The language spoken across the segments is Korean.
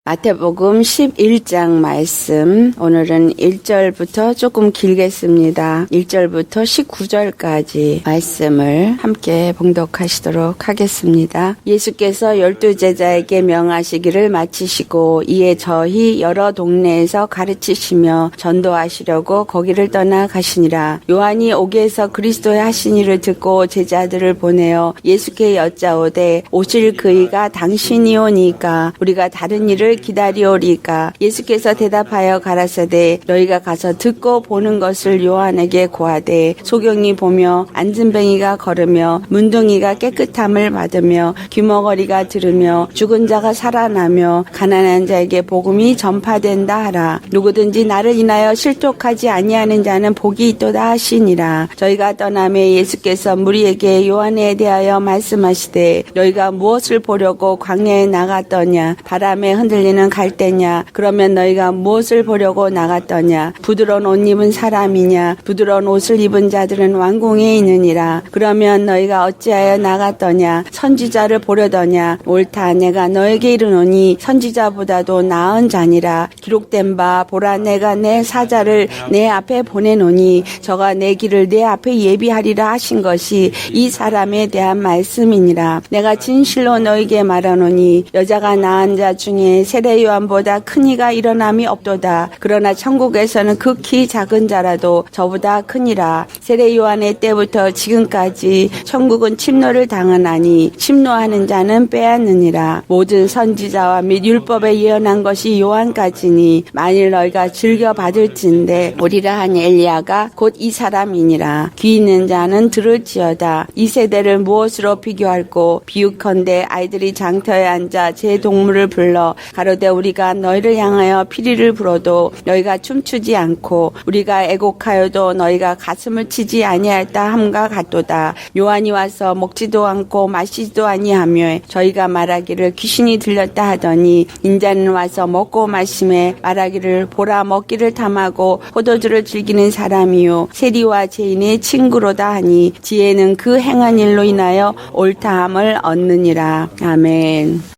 마태복음 11장 말씀, 오늘은 1절부터 조금 길겠습니다. 1절부터 19절까지 말씀을 함께 봉독하시도록 하겠습니다. 예수께서 12제자에게 명하시기를 마치시고 이에 저희 여러 동네에서 가르치시며 전도하시려고 거기를 떠나 가시니라. 요한이 옥에서 그리스도의 하신 일을 듣고 제자들을 보내어 예수께 여짜오되 오실 그이가 당신이오니까 우리가 다른 일을 기다리오리까. 예수께서 대답하여 가라사대 너희가 가서 듣고 보는 것을 요한에게 고하되 소경이 보며 안진뱅이가 걸으며 문둥이가 깨끗함을 받으며 귀머거리가 들으며 죽은 자가 살아나며 가난한 자에게 복음이 전파된다 하라. 누구든지 나를 인하여 실족하지 아니하는 자는 복이 있도다 하시니라. 저희가 떠나매 예수께서 무리에게 요한에 대하여 말씀하시되 너희가 무엇을 보려고 광야에 나갔더냐. 바람에 흔들리는 갈대냐. 그러면 너희가 무엇을 보려고 나갔더냐. 부드러운 옷 입은 사람이냐. 부드러운 옷을 입은 자들은 왕궁에 있느니라. 그러면 너희가 어찌하여 나갔더냐. 선지자를 보려더냐. 옳다. 내가 너에게 이르노니 선지자보다도 나은 자니라. 기록된 바 보라 내가 내 사자를 내 앞에 보내노니 저가 내 길을 내 앞에 예비하리라 하신 것이 이 사람에 대한 말씀이니라. 내가 진실로 너에게 말하노니 여자가 낳은 자 중에 세례 요한보다 큰 이가 일어남이 없도다. 그러나 천국에서는 극히 작은 자라도 저보다 크니라. 세례 요한의 때부터 지금까지 천국은 침노를 당하나니 침노하는 자는 빼앗느니라. 모든 선지자와 및 율법에 예언한 것이 요한까지니 만일 너희가 즐겨 받을진대 오리라 한 엘리야가 곧 이 사람이니라. 귀 있는 자는 들을지어다. 이 세대를 무엇으로 비교할꼬. 비유컨대 아이들이 장터에 앉아 제 동물을 불러 가로되 우리가 너희를 향하여 피리를 불어도 너희가 춤추지 않고 우리가 애곡하여도 너희가 가슴을 치지 아니하였다 함과 같도다. 요한이 와서 먹지도 않고 마시지도 아니하며 저희가 말하기를 귀신이 들렸다 하더니 인자는 와서 먹고 마심에 말하기를 보라 먹기를 탐하고 포도주를 즐기는 사람이요 세리와 죄인의 친구로다 하니 지혜는 그 행한 일로 인하여 옳다함을 얻느니라. 아멘.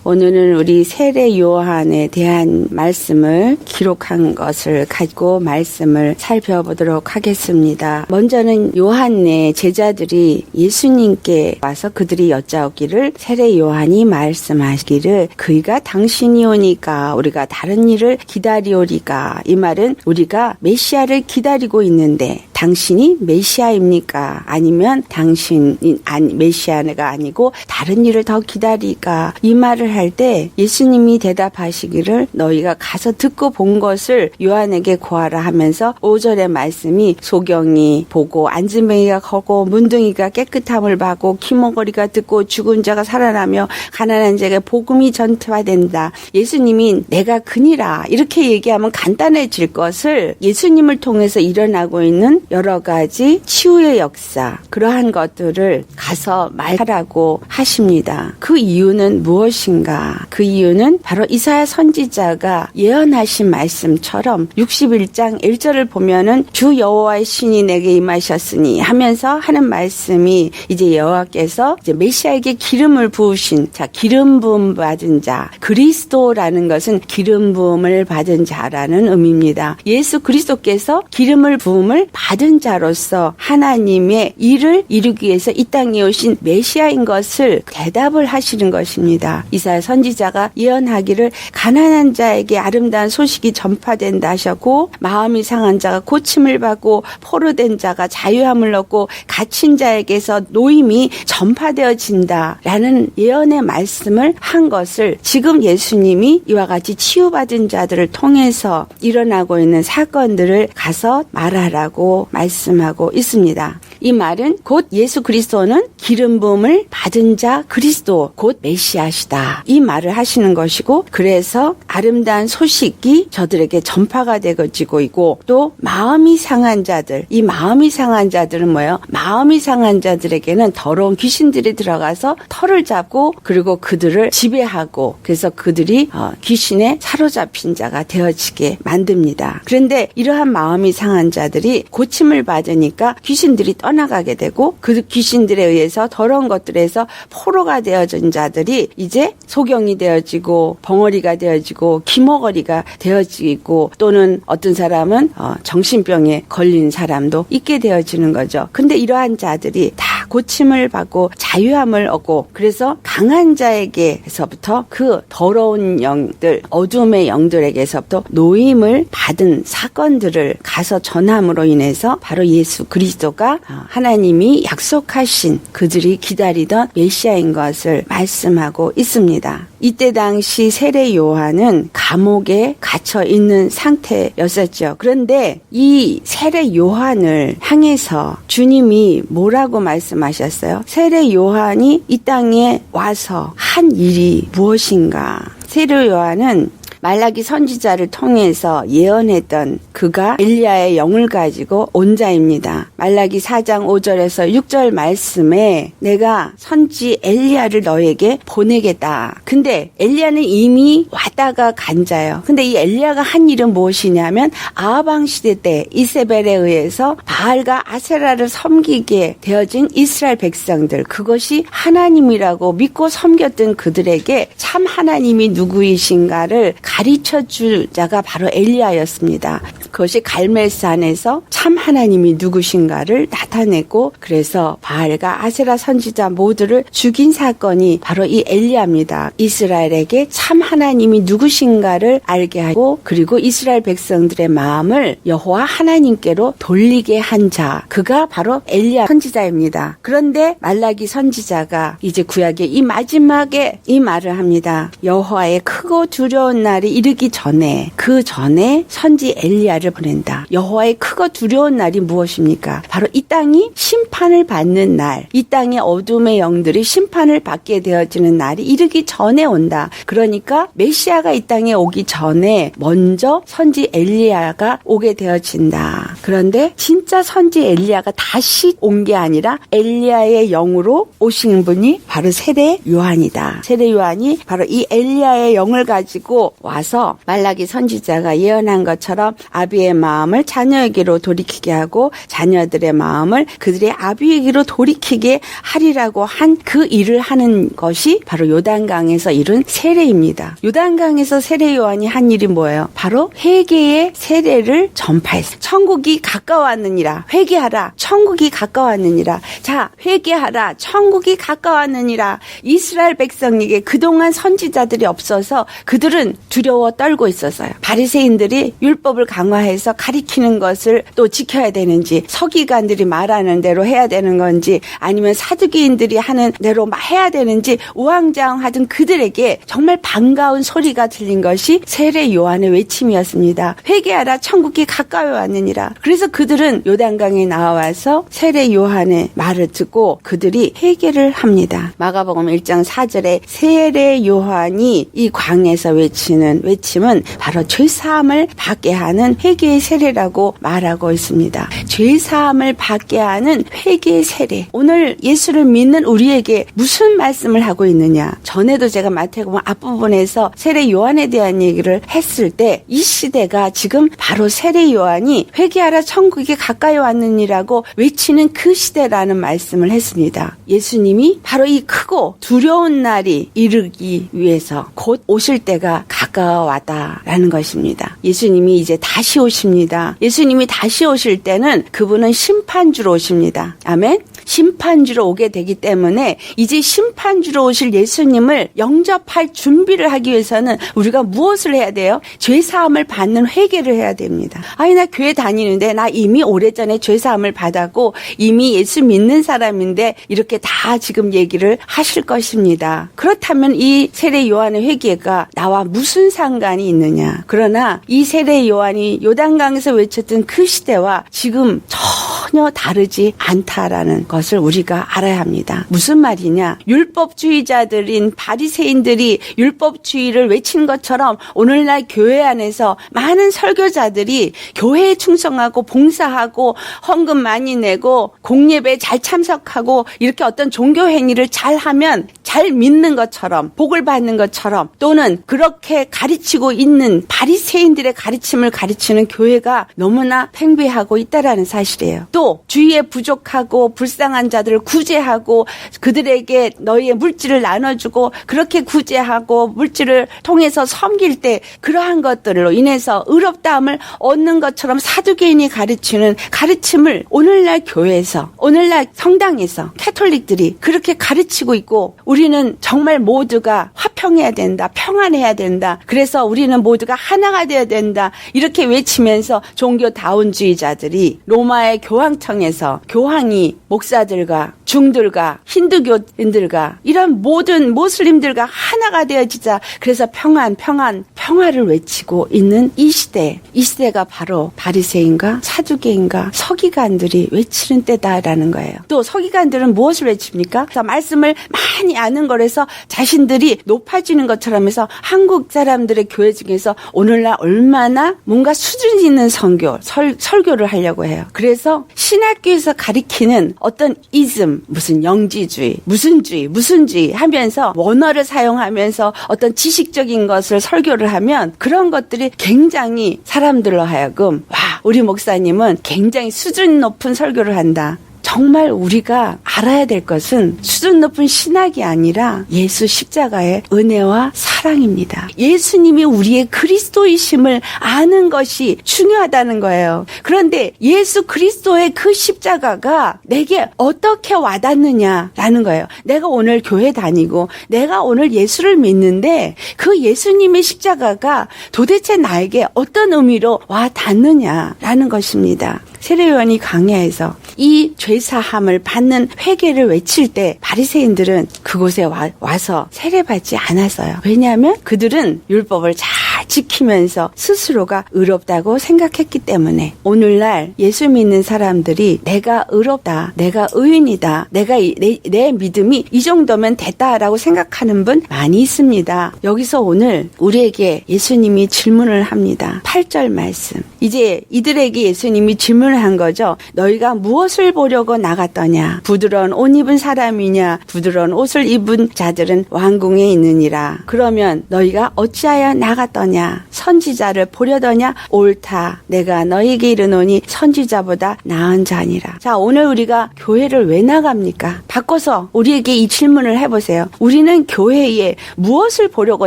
오늘은 우리 세례 요한에 대한 말씀을 기록한 것을 가지고 말씀을 살펴보도록 하겠습니다. 먼저는 요한의 제자들이 예수님께 와서 그들이 여짜오기를 세례 요한이 말씀하시기를 그이가 당신이 오니까 우리가 다른 일을 기다리오리까. 이 말은 우리가 메시아를 기다리고 있는데 당신이 메시아입니까? 아니면 당신이 메시아가 아니고 다른 일을 더 기다리까? 이 말을 할 때 예수님이 대답하시기를 너희가 가서 듣고 본 것을 요한에게 고하라 하면서 5절의 말씀이 소경이 보고 안진뱅이가 걷고 문둥이가 깨끗함을 받고 귀머거리가 듣고 죽은 자가 살아나며 가난한 자에게 복음이 전파된다. 예수님이 내가 그니라 이렇게 얘기하면 간단해질 것을 예수님을 통해서 일어나고 있는 여러 가지 치유의 역사 그러한 것들을 가서 말하라고 하십니다. 그 이유는 무엇인가? 그 이유는 바로 이사야 선지자가 예언하신 말씀처럼 61장 1절을 보면은 주 여호와의 신이 내게 임하셨으니 하면서 하는 말씀이 이제 여호와께서 이제 메시아에게 기름을 부으신 자 기름 부음 받은 자 그리스도라는 것은 기름 부음을 받은 자라는 의미입니다. 예수 그리스도께서 기름을 부음을 받은 자로서 하나님의 일을 이루기 위해서 이 땅에 오신 메시아인 것을 대답을 하시는 것입니다. 이사야 선지자가 예언하기를 가난한 자에게 아름다운 소식이 전파된다 하셨고 마음이 상한 자가 고침을 받고 포로된 자가 자유함을 얻고 갇힌 자에게서 노임이 전파되어진다라는 예언의 말씀을 한 것을 지금 예수님이 이와 같이 치유받은 자들을 통해서 일어나고 있는 사건들을 가서 말하라고 말씀하고 있습니다. 이 말은 곧 예수 그리스도는 기름 부음을 받은 자 그리스도 곧 메시아시다. 이 말을 하시는 것이고 그래서 아름다운 소식이 저들에게 전파가 되어지고 있고 또 마음이 상한 자들 이 마음이 상한 자들은 뭐예요? 마음이 상한 자들에게는 더러운 귀신들이 들어가서 털을 잡고 그리고 그들을 지배하고 그래서 그들이 귀신에 사로잡힌 자가 되어지게 만듭니다. 그런데 이러한 마음이 상한 자들이 고침을 받으니까 귀신들이 떠나 떠나가게 되고 그 귀신들에 의해서 더러운 것들에서 포로가 되어진 자들이 이제 소경이 되어지고 벙어리가 되어지고 기머거리가 되어지고 또는 어떤 사람은 정신병에 걸린 사람도 있게 되어지는 거죠. 근데 이러한 자들이 다 고침을 받고 자유함을 얻고 그래서 강한 자에게서부터 그 더러운 영들, 어둠의 영들에게서부터 노임을 받은 사건들을 가서 전함으로 인해서 바로 예수 그리스도가 하나님이 약속하신 그들이 기다리던 메시아인 것을 말씀하고 있습니다. 이때 당시 세례 요한은 감옥에 갇혀 있는 상태였었죠. 그런데 이 세례 요한을 향해서 주님이 뭐라고 말씀하셨어요? 세례 요한이 이 땅에 와서 한 일이 무엇인가? 세례 요한은 말라기 선지자를 통해서 예언했던 그가 엘리야의 영을 가지고 온 자입니다. 말라기 4장 5절에서 6절 말씀에 내가 선지 엘리야를 너에게 보내겠다. 근데 엘리야는 이미 왔다가 간 자예요. 근데 이 엘리야가 한 일은 무엇이냐면 아하방 시대 때 이세벨에 의해서 바알과 아세라를 섬기게 되어진 이스라엘 백성들, 그것이 하나님이라고 믿고 섬겼던 그들에게 참 하나님이 누구이신가를 가르쳐줄 자가 바로 엘리야였습니다. 그것이 갈멜산에서 참 하나님이 누구신가를 나타냈고 그래서 바알과 아세라 선지자 모두를 죽인 사건이 바로 이 엘리야입니다. 이스라엘에게 참 하나님이 누구신가를 알게 하고 그리고 이스라엘 백성들의 마음을 여호와 하나님께로 돌리게 한 자, 그가 바로 엘리야 선지자입니다. 그런데 말라기 선지자가 이제 구약의 이 마지막에 이 말을 합니다. 여호와의 크고 두려운 날이 이르기 전에 그 전에 선지 엘리야를 보낸다. 여호와의 크고 두려운 날이 무엇입니까? 바로 이 땅이 심판을 받는 날, 이 땅의 어둠의 영들이 심판을 받게 되어지는 날이 이르기 전에 온다. 그러니까 메시아가 이 땅에 오기 전에 먼저 선지 엘리야가 오게 되어진다. 그런데 진짜 선지 엘리야가 다시 온 게 아니라 엘리야의 영으로 오신 분이 바로 세례 요한이다. 세례 요한이 바로 이 엘리야의 영을 가지고 와서 말라기 선지자가 예언한 것처럼 아비의 마음을 자녀에게로 돌이키게 하고 자녀들의 마음을 그들의 아비에게로 돌이키게 하리라고 한 그 일을 하는 것이 바로 요단강에서 이룬 세례입니다. 요단강에서 세례 요한이 한 일이 뭐예요? 바로 회개의 세례를 전파했어요. 천국이 가까웠느니라. 회개하라. 천국이 가까웠느니라. 자, 회개하라. 천국이 가까웠느니라. 이스라엘 백성에게 그동안 선지자들이 없어서 그들은 두려워 떨고 있었어요. 바리새인들이 율법을 강화해서 가리키는 것을 또 지켜야 되는지, 서기관들이 말하는 대로 해야 되는 건지, 아니면 사두개인들이 하는 대로 해야 되는지 우왕좌왕하던 그들에게 정말 반가운 소리가 들린 것이 세례 요한의 외침이었습니다. 회개하라, 천국이 가까이 왔느니라. 그래서 그들은 요단강에 나와서 세례 요한의 말을 듣고 그들이 회개를 합니다. 마가복음 1장 4절에 세례 요한이 이 광에서 외치는 외침은 바로 죄사함을 받게 하는 회개의 세례라고 말하고 있습니다. 죄사함을 받게 하는 회개의 세례. 오늘 예수를 믿는 우리에게 무슨 말씀을 하고 있느냐? 전에도 제가 마태복음 앞부분에서 세례 요한에 대한 얘기를 했을 때 이 시대가 지금 바로 세례 요한이 회개하라 천국이 가까이 왔느니라고 외치는 그 시대라는 말씀을 했습니다. 예수님이 바로 이 크고 두려운 날이 이르기 위해서 곧 오실 때가 가까워왔다라는 것입니다. 예수님이 이제 다시 오십니다. 예수님이 다시 오실 때는 그분은 심판주로 오십니다. 아멘. 심판주로 오게 되기 때문에 이제 심판주로 오실 예수님을 영접할 준비를 하기 위해서는 우리가 무엇을 해야 돼요? 죄사함을 받는 회개를 해야 됩니다. 아니, 나 교회 다니는데 나 이미 오래전에 죄사함을 받았고 이미 예수 믿는 사람인데 이렇게 다 지금 얘기를 하실 것입니다. 그렇다면 이 세례 요한의 회개가 나와 무슨 상관이 있느냐? 그러나 이 세례 요한이 요단강에서 외쳤던 그 시대와 지금 전혀 다르지 않다라는 것을 우리가 알아야 합니다. 무슨 말이냐? 율법주의자들인 바리새인들이 율법주의를 외친 것처럼 오늘날 교회 안에서 많은 설교자들이 교회에 충성하고 봉사하고 헌금 많이 내고 공예배에 잘 참석하고 이렇게 어떤 종교 행위를 잘 하면 잘 믿는 것처럼 복을 받는 것처럼 또는 그렇게 가르치고 있는 바리새인들의 가르침을 가르치는 교회가 너무나 팽배하고 있다라는 사실이에요. 또 주위에 부족하고 불쌍한 자들을 구제하고 그들에게 너희의 물질을 나눠주고 그렇게 구제하고 물질을 통해서 섬길 때 그러한 것들로 인해서 의롭다함을 얻는 것처럼 사두개인이 가르치는 가르침을 오늘날 교회에서 오늘날 성당에서 캐톨릭들이 그렇게 가르치고 있고 우리는 정말 모두가 화평해야 된다. 평안해야 된다. 그래서 우리는 모두가 하나가 되어야 된다. 이렇게 외치면서 종교다운주의자들이 로마의 교황청에서 교황이 목사들과 중들과 힌두교인들과 이런 모든 모슬림들과 하나가 되어지자 그래서 평화를 외치고 있는 이 시대가 바로 바리새인과 사두개인과 서기관들이 외치는 때다라는 거예요. 또 서기관들은 무엇을 외칩니까? 그래서 말씀을 많이 아는 거라서 자신들이 높아지는 것처럼 해서 한국 사람들의 교회 중에서 오늘날 얼마나 뭔가 수준 있는 설교를 하려고 해요. 그래서 신학교에서 가리키는 어떤 이즘, 무슨 영지주의, 무슨 주의 하면서 원어를 사용하면서 어떤 지식적인 것을 설교를 하면 그런 것들이 굉장히 사람들로 하여금 우리 목사님은 굉장히 수준 높은 설교를 한다. 정말 우리가 알아야 될 것은 수준 높은 신학이 아니라 예수 십자가의 은혜와 사랑입니다. 예수님이 우리의 그리스도이심을 아는 것이 중요하다는 거예요. 그런데 예수 그리스도의 그 십자가가 내게 어떻게 와닿느냐라는 거예요. 내가 오늘 교회 다니고 내가 오늘 예수를 믿는데 그 예수님의 십자가가 도대체 나에게 어떤 의미로 와닿느냐라는 것입니다. 세례요한이 강야에서 이 죄사함을 받는 회개를 외칠 때 바리새인들은 그곳에 와서 세례받지 않았어요. 왜냐하면 그들은 율법을 잘 지키면서 스스로가 의롭다고 생각했기 때문에 오늘날 예수 믿는 사람들이 내가 의롭다, 내가 의인이다, 내 믿음이 이 정도면 됐다라고 생각하는 분 많이 있습니다. 여기서 오늘 우리에게 예수님이 질문을 합니다. 8절 말씀. 이제 이들에게 예수님이 질문을 한 거죠. 너희가 무엇을 보려고 나갔더냐? 부드러운 옷 입은 사람이냐? 부드러운 옷을 입은 자들은 왕궁에 있느니라. 그러면 너희가 어찌하여 나갔더냐? 선지자를 보려더냐? 옳다. 내가 너희에게 이르노니 선지자보다 나은 자니라. 자, 오늘 우리가 교회를 왜 나갑니까? 바꿔서 우리에게 이 질문을 해보세요. 우리는 교회에 무엇을 보려고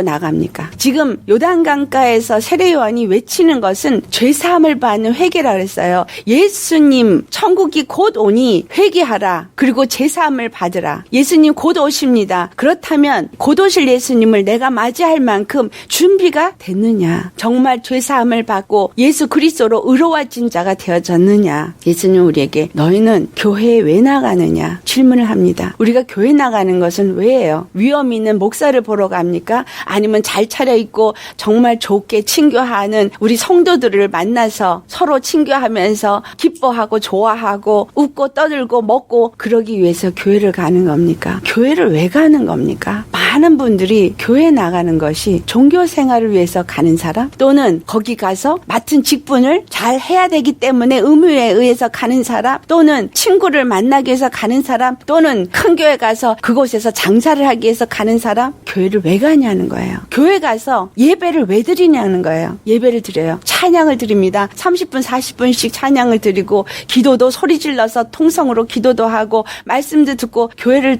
나갑니까? 지금 요단강가에서 세례요한이 외치는 것은 죄사함을 받는 회개라 그랬어요. 예수님 천국이 곧 오니 회개하라. 그리고 제사함을 받으라. 예수님 곧 오십니다. 그렇다면 곧 오실 예수님을 내가 맞이할 만큼 준비가 됐느냐? 정말 죄사함을 받고 예수 그리스도로 의로워진 자가 되어졌느냐? 예수님 우리에게 너희는 교회에 왜 나가느냐? 질문을 합니다. 우리가 교회 나가는 것은 왜예요? 위험 있는 목사를 보러 갑니까? 아니면 잘 차려입고 정말 좋게 친교하는 우리 성도들을 만나서 서로 친교하면서 기뻐하고 좋아하고 웃고 떠들고 먹고 그러기 위해서 교회를 가는 겁니까? 교회를 왜 가는 겁니까? 많은 분들이 교회 나가는 것이 종교 생활을 위해서 가는 사람 또는 거기 가서 맡은 직분을 잘 해야 되기 때문에 의무에 의해서 가는 사람 또는 친구를 만나기 위해서 가는 사람 또는 큰 교회 가서 그곳에서 장사를 하기 위해서 가는 사람 교회를 왜 가냐는 거예요. 교회 가서 예배를 왜 드리냐는 거예요. 예배를 드려요. 찬양을 드립니다. 30분 40분씩 찬양을 드리고 기도도 소리 질러서 통성으로 기도도 하고 말씀도 듣고 교회를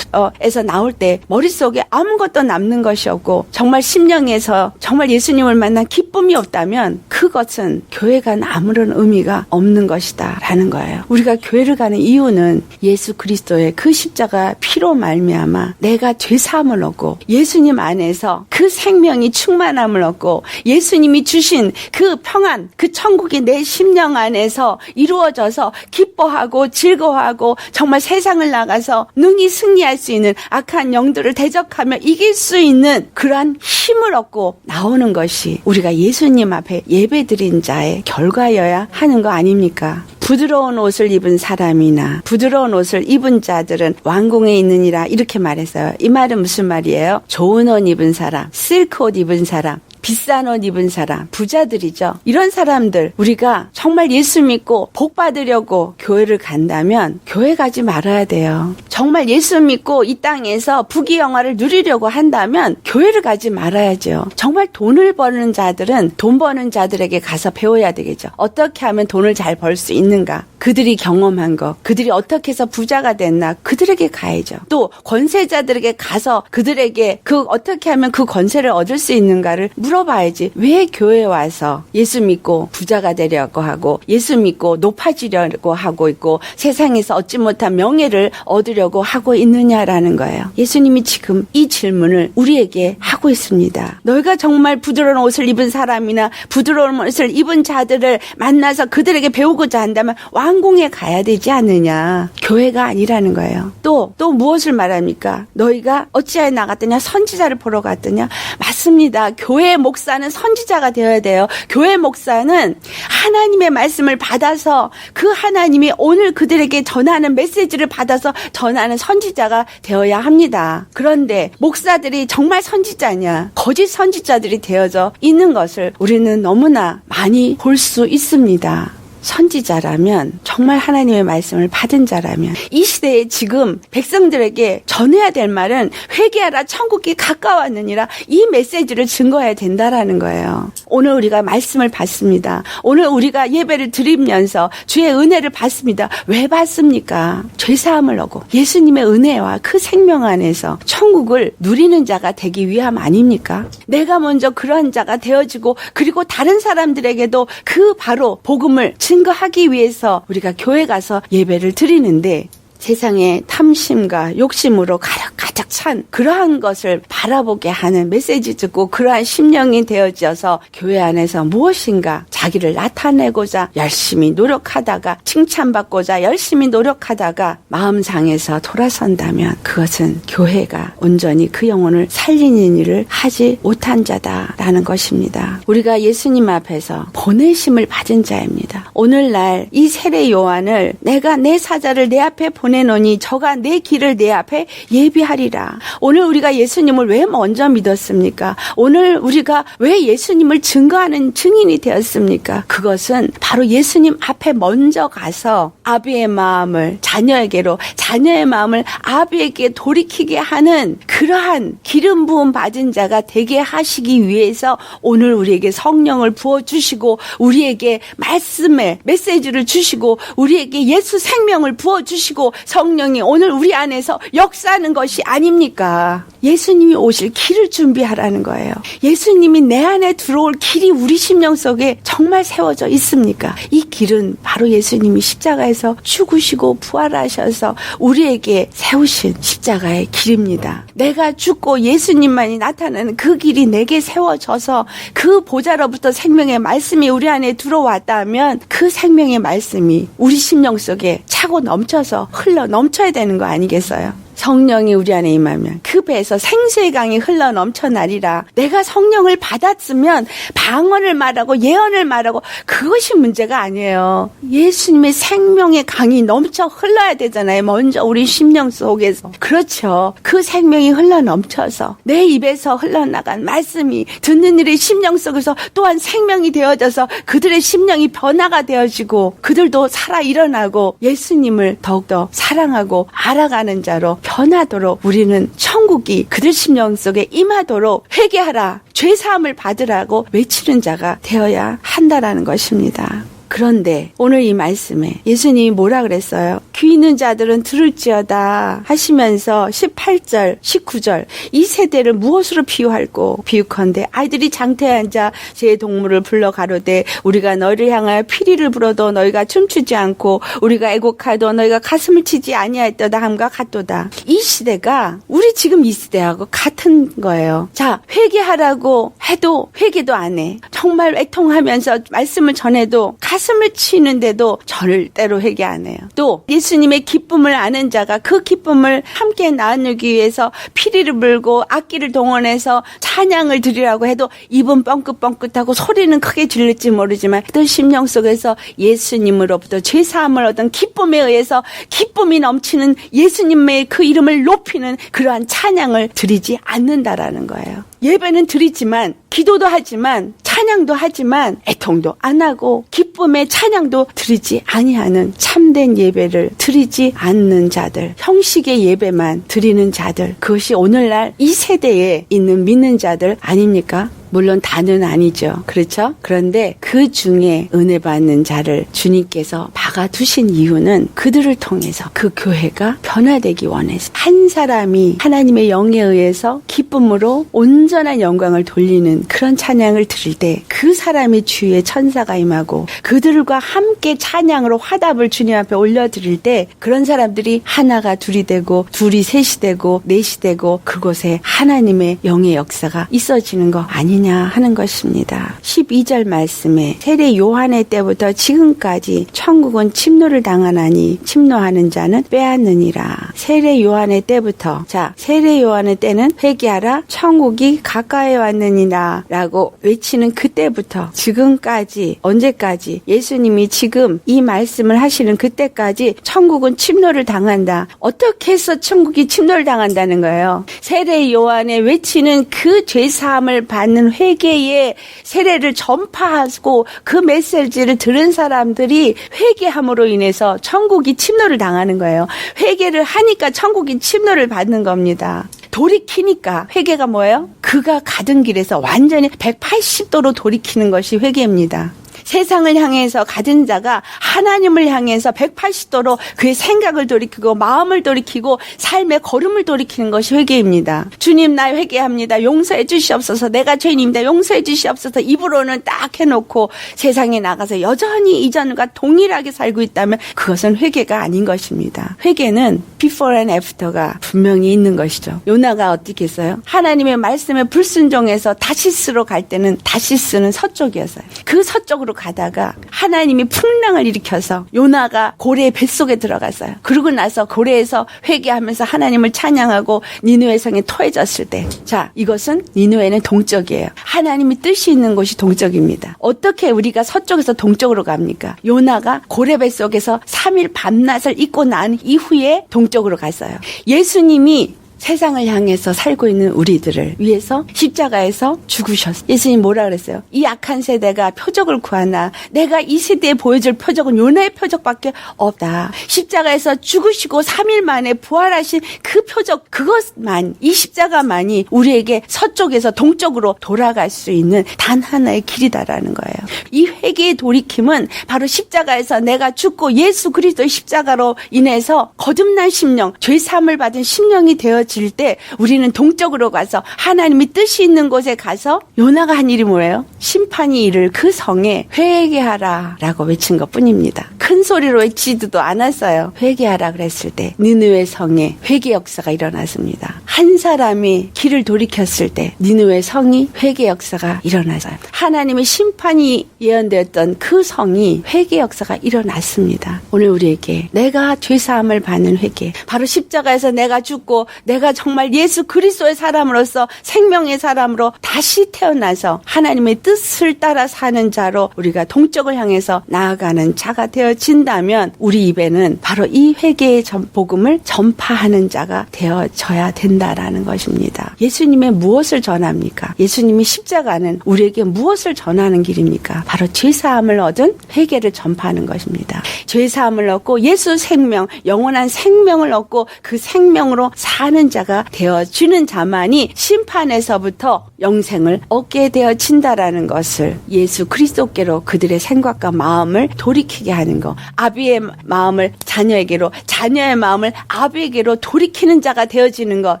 에서 나올 때 머릿속에 아무것도 남는 것이 없고 정말 심령에서 정말 예수님을 만난 기쁨이 없다면 그것은 교회 간 아무런 의미가 없는 것이다 라는 거예요. 우리가 교회를 가는 이유는 예수 그리스도의 그 십자가 피로 말미암아 내가 죄사함을 얻고 예수님 안에서 그 생명이 충만함을 얻고 예수님이 주신 그 평안 그 천국이 내 심령 안에서 이루어져서 기뻐하고 즐거워하고 정말 세상을 나가서 능히 승리할 수 있는 악한 영들을 대적하며 이길 수 있는 그러한 힘을 얻고 나오는 것이 우리가 예수님 앞에 예배드린 자의 결과여야 하는 거 아닙니까? 부드러운 옷을 입은 사람이나 부드러운 옷을 입은 자들은 왕궁에 있느니라 이렇게 말했어요. 이 말은 무슨 말이에요? 좋은 옷 입은 사람, 실크 옷 입은 사람 비싼 옷 입은 사람, 부자들이죠. 이런 사람들 우리가 정말 예수 믿고 복 받으려고 교회를 간다면 교회 가지 말아야 돼요. 정말 예수 믿고 이 땅에서 부귀영화를 누리려고 한다면 교회를 가지 말아야죠. 정말 돈을 버는 자들은 돈 버는 자들에게 가서 배워야 되겠죠. 어떻게 하면 돈을 잘 벌 수 있는가? 그들이 경험한 거, 그들이 어떻게 해서 부자가 됐나? 그들에게 가야죠. 또 권세자들에게 가서 그들에게 어떻게 하면 그 권세를 얻을 수 있는가를 물어봐야지. 왜 교회에 와서 예수 믿고 부자가 되려고 하고 예수 믿고 높아지려고 하고 있고 세상에서 얻지 못한 명예를 얻으려고 하고 있느냐라는 거예요. 예수님이 지금 이 질문을 우리에게 하고 있습니다. 너희가 정말 부드러운 옷을 입은 사람이나 부드러운 옷을 입은 자들을 만나서 그들에게 배우고자 한다면 왕궁에 가야 되지 않느냐. 교회가 아니라는 거예요. 또 무엇을 말합니까? 너희가 어찌하여 나갔더냐? 선지자를 보러 갔더냐? 맞습니다. 교회 목사는 선지자가 되어야 돼요. 교회 목사는 하나님의 말씀을 받아서 그 하나님이 오늘 그들에게 전하는 메시지를 받아서 전하는 선지자가 되어야 합니다. 그런데 목사들이 정말 선지자냐? 거짓 선지자들이 되어져 있는 것을 우리는 너무나 많이 볼 수 있습니다. 선지자라면 정말 하나님의 말씀을 받은 자라면 이 시대에 지금 백성들에게 전해야 될 말은 회개하라 천국이 가까웠느니라 이 메시지를 증거해야 된다라는 거예요. 오늘 우리가 말씀을 받습니다. 오늘 우리가 예배를 드리면서 주의 은혜를 받습니다. 왜 받습니까? 죄사함을 얻고 예수님의 은혜와 그 생명 안에서 천국을 누리는 자가 되기 위함 아닙니까? 내가 먼저 그러한 자가 되어지고 그리고 다른 사람들에게도 그 바로 복음을 증거하기 위해서 우리가 교회 가서 예배를 드리는데 세상의 탐심과 욕심으로 가득 찬 그러한 것을 바라보게 하는 메시지 듣고 그러한 심령이 되어져서 교회 안에서 무엇인가 자기를 나타내고자 열심히 노력하다가 칭찬받고자 열심히 노력하다가 마음상에서 돌아선다면 그것은 교회가 온전히 그 영혼을 살리는 일을 하지 못한 자다라는 것입니다. 우리가 예수님 앞에서 보내심을 받은 자입니다. 오늘날 이 세례 요한을 내가 내 사자를 내 앞에 보내노니 저가 내 길을 내 앞에 예비하리라. 오늘 우리가 예수님을 왜 먼저 믿었습니까? 오늘 우리가 왜 예수님을 증거하는 증인이 되었습니까? 그것은 바로 예수님 앞에 먼저 가서 아비의 마음을 자녀에게로 자녀의 마음을 아비에게 돌이키게 하는 그러한 기름 부음 받은 자가 되게 하시기 위해서 오늘 우리에게 성령을 부어주시고 우리에게 말씀의 메시지를 주시고 우리에게 예수 생명을 부어주시고 성령이 오늘 우리 안에서 역사하는 것이 아닙니까? 예수님이 오실 길을 준비하라는 거예요. 예수님이 내 안에 들어올 길이 우리 심령 속에 정말 세워져 있습니까? 이 길은 바로 예수님이 십자가에서 죽으시고 부활하셔서 우리에게 세우신 십자가의 길입니다. 내가 죽고 예수님만이 나타나는 그 길이 내게 세워져서 그 보좌로부터 생명의 말씀이 우리 안에 들어왔다면 그 생명의 말씀이 우리 심령 속에 차고 넘쳐서 흘러 넘쳐야 되는 거 아니겠어요? 성령이 우리 안에 임하면 그 배에서 생수의 강이 흘러 넘쳐나리라. 내가 성령을 받았으면 방언을 말하고 예언을 말하고 그것이 문제가 아니에요. 예수님의 생명의 강이 넘쳐 흘러야 되잖아요. 먼저 우리 심령 속에서. 그렇죠. 그 생명이 흘러 넘쳐서 내 입에서 흘러나간 말씀이 듣는 이의 심령 속에서 또한 생명이 되어져서 그들의 심령이 변화가 되어지고 그들도 살아 일어나고 예수님을 더욱더 사랑하고 알아가는 자로 변하도록 우리는 천국이 그들 심령 속에 임하도록 회개하라, 죄사함을 받으라고 외치는 자가 되어야 한다라는 것입니다. 그런데 오늘 이 말씀에 예수님이 뭐라 그랬어요? 귀 있는 자들은 들을지어다 하시면서 18절, 19절 이 세대를 무엇으로 비유할꼬? 비유컨대 아이들이 장터에 앉아 제 동물을 불러 가로되 우리가 너희를 향하여 피리를 불어도 너희가 춤추지 않고 우리가 애곡하도 너희가 가슴을 치지 아니하였도다 함과 같도다. 이 시대가 우리 지금 이 시대하고 같은 거예요. 자, 회개하라고 해도 회개도 안 해. 정말 애통하면서 말씀을 전해도 가슴을 치는데도 절대로 회개 안 해요. 또 예수님의 기쁨을 아는 자가 그 기쁨을 함께 나누기 위해서 피리를 불고 악기를 동원해서 찬양을 드리라고 해도 입은 뻥긋뻥긋하고 소리는 크게 들릴지 모르지만 그들 심령 속에서 예수님으로부터 죄사함을 얻은 기쁨에 의해서 기쁨이 넘치는 예수님의 그 이름을 높이는 그러한 찬양을 드리지 않는다라는 거예요. 예배는 드리지만 기도도 하지만 찬양도 하지만 애통도 안 하고 기쁨의 찬양도 드리지 아니하는 참된 예배를 드리지 않는 자들, 형식의 예배만 드리는 자들, 그것이 오늘날 이 세대에 있는 믿는 자들 아닙니까? 물론 다는 아니죠. 그렇죠? 그런데 그 중에 은혜 받는 자를 주님께서 박아두신 이유는 그들을 통해서 그 교회가 변화되기 원해서 한 사람이 하나님의 영에 의해서 기쁨으로 온전한 영광을 돌리는 그런 찬양을 드릴 때 그 사람이 주위에 천사가 임하고 그들과 함께 찬양으로 화답을 주님 앞에 올려드릴 때 그런 사람들이 하나가 둘이 되고 둘이 셋이 되고 넷이 되고 그곳에 하나님의 영의 역사가 있어지는 거 아니냐 하는 것입니다. 12절 말씀에 세례 요한의 때부터 지금까지 천국은 침노를 당하나니 침노하는 자는 빼앗느니라. 세례 요한의 때부터, 자, 세례 요한의 때는 회개하라 천국이 가까이 왔느니라 라고 외치는 그때부터 지금까지, 언제까지 예수님이 지금 이 말씀을 하시는 그때까지 천국은 침노를 당한다. 어떻게 해서 천국이 침노를 당한다는 거예요? 세례 요한의 외치는 그 죄사함을 받는 회개의 세례를 전파하고 그 메시지를 들은 사람들이 회개함으로 인해서 천국이 침노를 당하는 거예요. 회개를 하니까 천국이 침노를 받는 겁니다. 돌이키니까 회개가 뭐예요? 그가 가던 길에서 완전히 180도로 돌이키는 것이 회개입니다. 세상을 향해서 가진 자가 하나님을 향해서 180도로 그의 생각을 돌이키고 마음을 돌이키고 삶의 걸음을 돌이키는 것이 회개입니다. 주님 나 회개합니다. 용서해 주시옵소서. 내가 죄인입니다. 용서해 주시옵소서. 입으로는 딱 해놓고 세상에 나가서 여전히 이전과 동일하게 살고 있다면 그것은 회개가 아닌 것입니다. 회개는 before and after가 분명히 있는 것이죠. 요나가 어떻게 했어요? 하나님의 말씀에 불순종해서 다시스로 갈 때는 다시스는 서쪽이었어요. 그 서쪽으로 가다가 하나님이 풍랑을 일으켜서 요나가 고래의 뱃속에 들어갔어요. 그러고 나서 고래에서 회개하면서 하나님을 찬양하고 니느웨 성에 토해졌을 때, 자, 이것은 니느웨는 동쪽이에요. 하나님이 뜻이 있는 곳이 동쪽입니다. 어떻게 우리가 서쪽에서 동쪽으로 갑니까? 요나가 고래 뱃속에서 3일 밤낮을 잊고 난 이후에 동쪽으로 갔어요. 예수님이 세상을 향해서 살고 있는 우리들을 위해서 십자가에서 죽으셨어요. 예수님 뭐라 그랬어요? 이 악한 세대가 표적을 구하나 내가 이 세대에 보여줄 표적은 요나의 표적밖에 없다. 십자가에서 죽으시고 3일 만에 부활하신 그 표적, 그것만, 이 십자가만이 우리에게 서쪽에서 동쪽으로 돌아갈 수 있는 단 하나의 길이다라는 거예요. 이 회개의 돌이킴은 바로 십자가에서 내가 죽고 예수 그리스도의 십자가로 인해서 거듭난 심령, 죄사함을 받은 심령이 되어질 때 우리는 동쪽으로 가서 하나님이 뜻이 있는 곳에 가서 요나가 한 일이 뭐예요? 심판이 이를 그 성에 회개하라 라고 외친 것뿐입니다. 큰 소리로 외치지도 않았어요. 회개하라 그랬을 때 니느웨 성에 회개 역사가 일어났습니다. 한 사람이 길을 돌이켰을 때 니느웨 성이 회개 역사가 일어났어요. 하나님의 심판이 예언되었던 그 성이 회개 역사가 일어났습니다. 오늘 우리에게 내가 죄사함을 받는 회개, 바로 십자가에서 내가 죽고 내가 정말 예수 그리스도의 사람으로서 생명의 사람으로 다시 태어나서 하나님의 뜻을 따라 사는 자로 우리가 동쪽을 향해서 나아가는 자가 되어진다면 우리 입에는 바로 이 회개의 복음을 전파하는 자가 되어져야 된다라는 것입니다. 예수님의 무엇을 전합니까? 예수님의 십자가는 우리에게 무엇을 전하는 길입니까? 바로 죄사함을 얻은 회개를 전파하는 것입니다. 죄사함을 얻고 예수 생명, 영원한 생명을 얻고 그 생명으로 사는 자가 되어지는 자만이 심판에서부터 영생을 얻게 되어진다라는 것을 예수 그리스도께로 그들의 생각과 마음을 돌이키게 하는 것, 아비의 마음을 자녀에게로, 자녀의 마음을 아비에게로 돌이키는 자가 되어지는 것,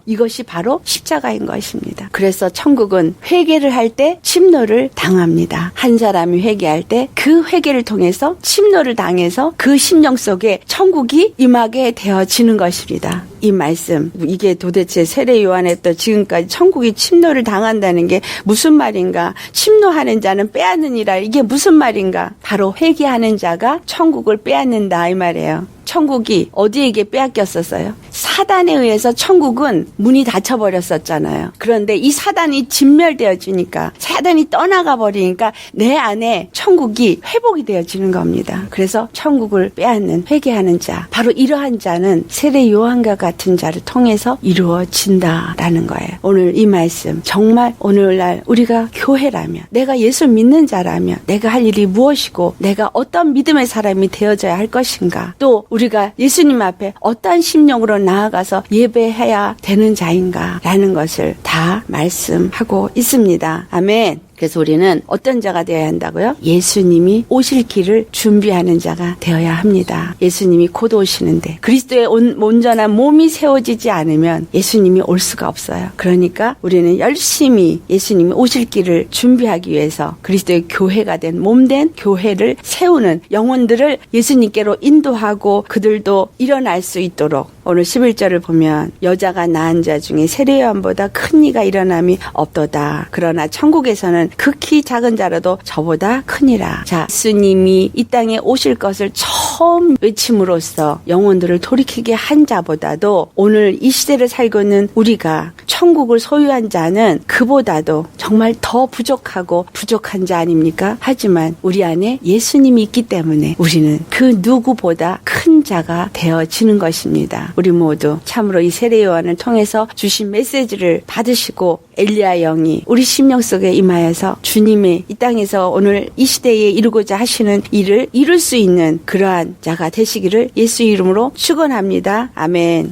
이것이 바로 십자가인 것입니다. 그래서 천국은 회개를 할 때 침노를 당합니다. 한 사람이 회개할 때 그 회개를 통해서 침노를 당해서 그 심령 속에 천국이 임하게 되어지는 것입니다. 이 말씀, 이게 도대체 세례 요한에 또 지금까지 천국이 침노를 당한다는 게 무슨 말인가? 침노하는 자는 빼앗느니라, 이게 무슨 말인가? 바로 회개하는 자가 천국을 빼앗는다 이 말이에요. 천국이 어디에게 빼앗겼었어요? 사단에 의해서 천국은 문이 닫혀버렸었잖아요. 그런데 이 사단이 진멸되어지니까, 사단이 떠나가 버리니까 내 안에 천국이 회복이 되어지는 겁니다. 그래서 천국을 빼앗는 회개하는 자, 바로 이러한 자는 세례 요한과 같은 자를 통해서 이루어진다라는 거예요. 오늘 이 말씀 정말 오늘날 우리가 교회라면, 내가 예수 믿는 자라면 내가 할 일이 무엇이고 내가 어떤 믿음의 사람이 되어져야 할 것인가, 또 우리가 예수님 앞에 어떠한 심령으로 나아가서 예배해야 되는 자인가 라는 것을 다 말씀하고 있습니다. 아멘. 그래서 우리는 어떤 자가 되어야 한다고요? 예수님이 오실 길을 준비하는 자가 되어야 합니다. 예수님이 곧 오시는데 그리스도의 온전한 몸이 세워지지 않으면 예수님이 올 수가 없어요. 그러니까 우리는 열심히 예수님이 오실 길을 준비하기 위해서 그리스도의 교회가 된 몸된 교회를 세우는 영혼들을 예수님께로 인도하고 그들도 일어날 수 있도록, 오늘 11절을 보면 여자가 낳은 자 중에 세례 요한보다 큰 이가 일어남이 없도다. 그러나 천국에서는 극히 작은 자라도 저보다 크니라. 자, 예수님이 이 땅에 오실 것을 처음 외침으로써 영혼들을 돌이키게 한 자보다도 오늘 이 시대를 살고 있는 우리가 천국을 소유한 자는 그보다도 정말 더 부족하고 부족한 자 아닙니까? 하지만 우리 안에 예수님이 있기 때문에 우리는 그 누구보다 큰 자가 되어지는 것입니다. 우리 모두 참으로 이 세례 요한을 통해서 주신 메시지를 받으시고 엘리야 영이 우리 심령 속에 임하여서 주님의 이 땅에서 오늘 이 시대에 이루고자 하시는 일을 이룰 수 있는 그러한 자가 되시기를 예수 이름으로 축원합니다. 아멘.